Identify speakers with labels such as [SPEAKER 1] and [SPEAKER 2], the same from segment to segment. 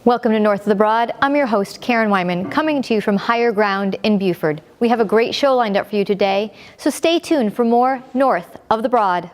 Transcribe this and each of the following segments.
[SPEAKER 1] Welcome to North of the Broad. I'm your host, Karen Wyman, coming to you from Higher Ground in Beaufort. We have a great show lined up for you today, so stay tuned for more North of the Broad.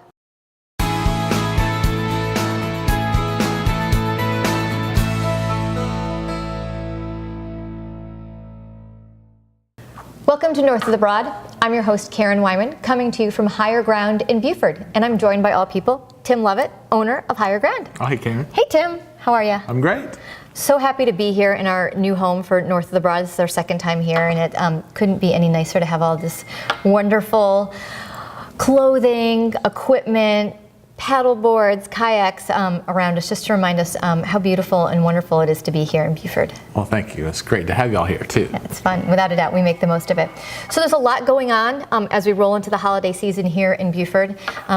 [SPEAKER 1] Welcome to North of the Broad. I'm your host, Karen Wyman, coming to you from Higher Ground in Beaufort, and I'm joined by all people, Tim Lovett, owner of Higher Ground.
[SPEAKER 2] Oh, hey, Karen.
[SPEAKER 1] Hey, Tim. How are you?
[SPEAKER 2] I'm great.
[SPEAKER 1] So happy to be here in our new home for North of the Broad. This is our second time here, and it couldn't be any nicer to have all this wonderful clothing, equipment, paddle boards, kayaks around us, just to remind us how beautiful and wonderful it is to be here in Beaufort.
[SPEAKER 2] Well, thank you. It's great to have you all here, too.
[SPEAKER 1] Yeah, it's fun. Without a doubt, we make the most of it. So there's a lot going on as we roll into the holiday season here in Beaufort.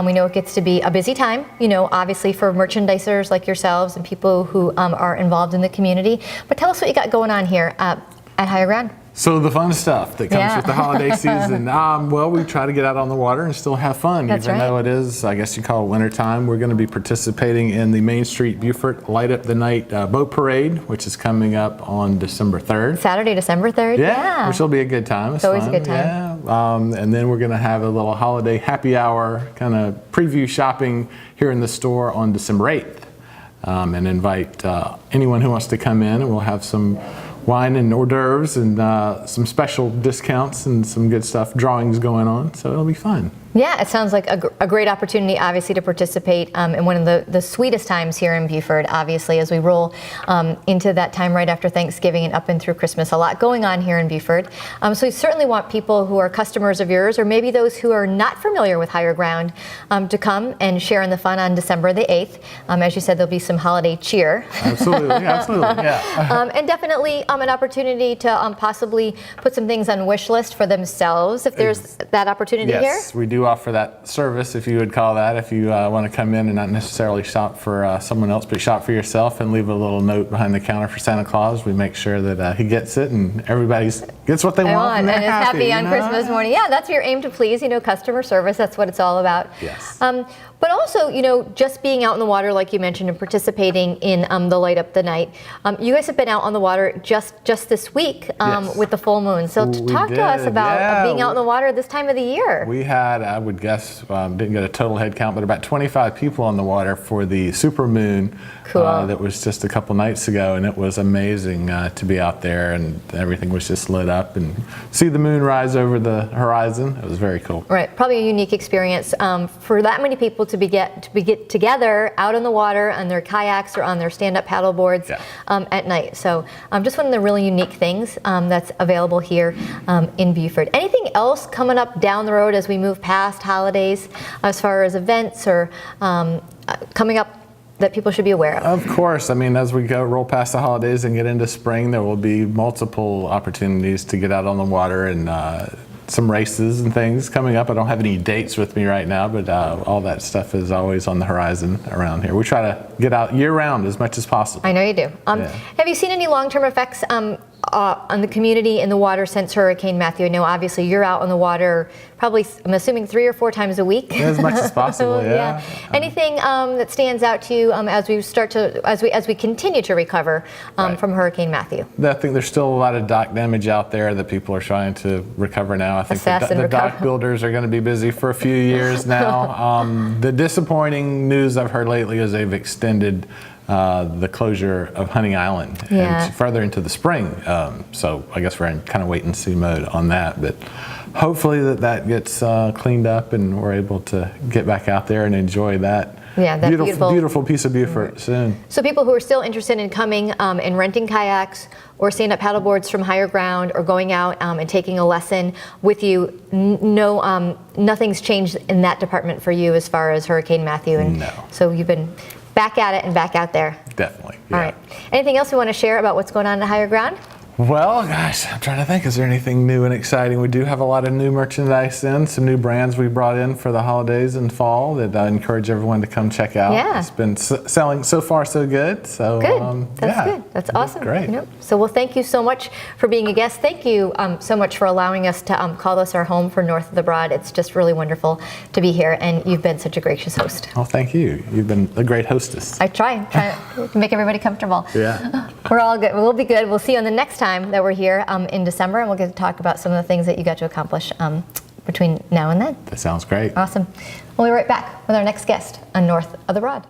[SPEAKER 1] We know it gets to be a busy time, you know, obviously for merchandisers like yourselves and people who are involved in the community. But tell us what you got going on here at Higher Ground.
[SPEAKER 2] So the fun stuff that comes with the holiday season. Well, we try to get out on the water and still have fun.
[SPEAKER 1] That's
[SPEAKER 2] even
[SPEAKER 1] right.
[SPEAKER 2] though it is, I guess you call it wintertime. We're going to be participating in the Main Street Beaufort Light Up the Night Boat Parade, which is coming up on December 3rd.
[SPEAKER 1] Saturday, December 3rd?
[SPEAKER 2] Yeah, which will be a good time.
[SPEAKER 1] It's always
[SPEAKER 2] fun.
[SPEAKER 1] a good time.
[SPEAKER 2] Yeah. And then we're going to have a little holiday happy hour kind of preview shopping here in the store on December 8th. And invite anyone who wants to come in, and we'll have some wine and hors d'oeuvres and some special discounts and some good stuff, drawings going on, so it'll be fun.
[SPEAKER 1] Yeah, it sounds like a great opportunity, obviously, to participate in one of the sweetest times here in Beaufort, obviously, as we roll into that time right after Thanksgiving and up and through Christmas. A lot going on here in Beaufort. So we certainly want people who are customers of yours, or maybe those who are not familiar with Higher Ground, to come and share in the fun on December the 8th. As you said, there'll be some holiday cheer.
[SPEAKER 2] Absolutely, absolutely, yeah.
[SPEAKER 1] And definitely an opportunity to possibly put some things on wish list for themselves, if there's that opportunity here.
[SPEAKER 2] Yes, we do offer that service, if you would call that, if you want to come in and not necessarily shop for someone else, but shop for yourself and leave a little note behind the counter for Santa Claus. We make sure that he gets it and everybody gets what they want.
[SPEAKER 1] And
[SPEAKER 2] they're
[SPEAKER 1] is happy on
[SPEAKER 2] you know?
[SPEAKER 1] Christmas morning. Yeah, that's your aim to please, you know, customer service. That's what it's all about.
[SPEAKER 2] Yes.
[SPEAKER 1] But also, you know, just being out in the water, like you mentioned, and participating in the Light Up the Night. You guys have been out on the water just this week
[SPEAKER 2] Yes.
[SPEAKER 1] with the full moon. So talk to us about being out in the water this time of the year.
[SPEAKER 2] We had, I would guess, didn't get a total head count, but about 25 people on the water for the super moon.
[SPEAKER 1] Cool.
[SPEAKER 2] That was just a couple nights ago, and it was amazing to be out there, and everything was just lit up, and see the moon rise over the horizon. It was very cool.
[SPEAKER 1] Right, probably a unique experience for that many people to get together out in the water on their kayaks or on their stand-up paddle boards at night. So just one of the really unique things that's available here in Beaufort. Anything else coming up down the road as we move past holidays, as far as events or coming up that people should be aware of?
[SPEAKER 2] Of course. I mean, as we roll past the holidays and get into spring, there will be multiple opportunities to get out on the water and some races and things coming up. I don't have any dates with me right now, but all that stuff is always on the horizon around here. We try to get out year-round as much as possible.
[SPEAKER 1] I know you do. Have you seen any long-term effects on the community in the water since Hurricane Matthew? I know obviously you're out on the water probably, I'm assuming, 3 or 4 times a week.
[SPEAKER 2] As much as possible, yeah.
[SPEAKER 1] Anything that stands out to you as we continue to recover from Hurricane Matthew?
[SPEAKER 2] I think there's still a lot of dock damage out there that people are trying to recover now. I think the dock builders are going to be busy for a few years now. The disappointing news I've heard lately is they've extended the closure of Hunting Island and further into the spring. So I guess we're in kind of wait and see mode on that. But hopefully that gets cleaned up and we're able to get back out there and enjoy that.
[SPEAKER 1] Yeah, that
[SPEAKER 2] beautiful piece of Beaufort soon.
[SPEAKER 1] So people who are still interested in coming and renting kayaks or stand-up paddle boards from Higher Ground or going out and taking a lesson with you, nothing's changed in that department for you as far as Hurricane Matthew. And
[SPEAKER 2] no.
[SPEAKER 1] So you've been back at it and back out there.
[SPEAKER 2] Definitely. Yeah.
[SPEAKER 1] All right. Anything else you want to share about what's going on at Higher Ground?
[SPEAKER 2] Well, gosh, I'm trying to think. Is there anything new and exciting? We do have a lot of new merchandise in, some new brands we brought in for the holidays and fall that I encourage everyone to come check out.
[SPEAKER 1] Yeah.
[SPEAKER 2] It's been selling so far so good. So
[SPEAKER 1] good. That's good. That's awesome.
[SPEAKER 2] Great.
[SPEAKER 1] So, well, thank you so much for being a guest. Thank you so much for allowing us to call this our home for North of the Broad. It's just really wonderful to be here, and you've been such a gracious host.
[SPEAKER 2] Oh, thank you. You've been a great hostess.
[SPEAKER 1] I try to make everybody comfortable.
[SPEAKER 2] Yeah.
[SPEAKER 1] We're all good. We'll be good. We'll see you on the next time that we're here in December, and we'll get to talk about some of the things that you got to accomplish between now and then.
[SPEAKER 2] That sounds great.
[SPEAKER 1] Awesome. We'll be right back with our next guest on North of the Broad.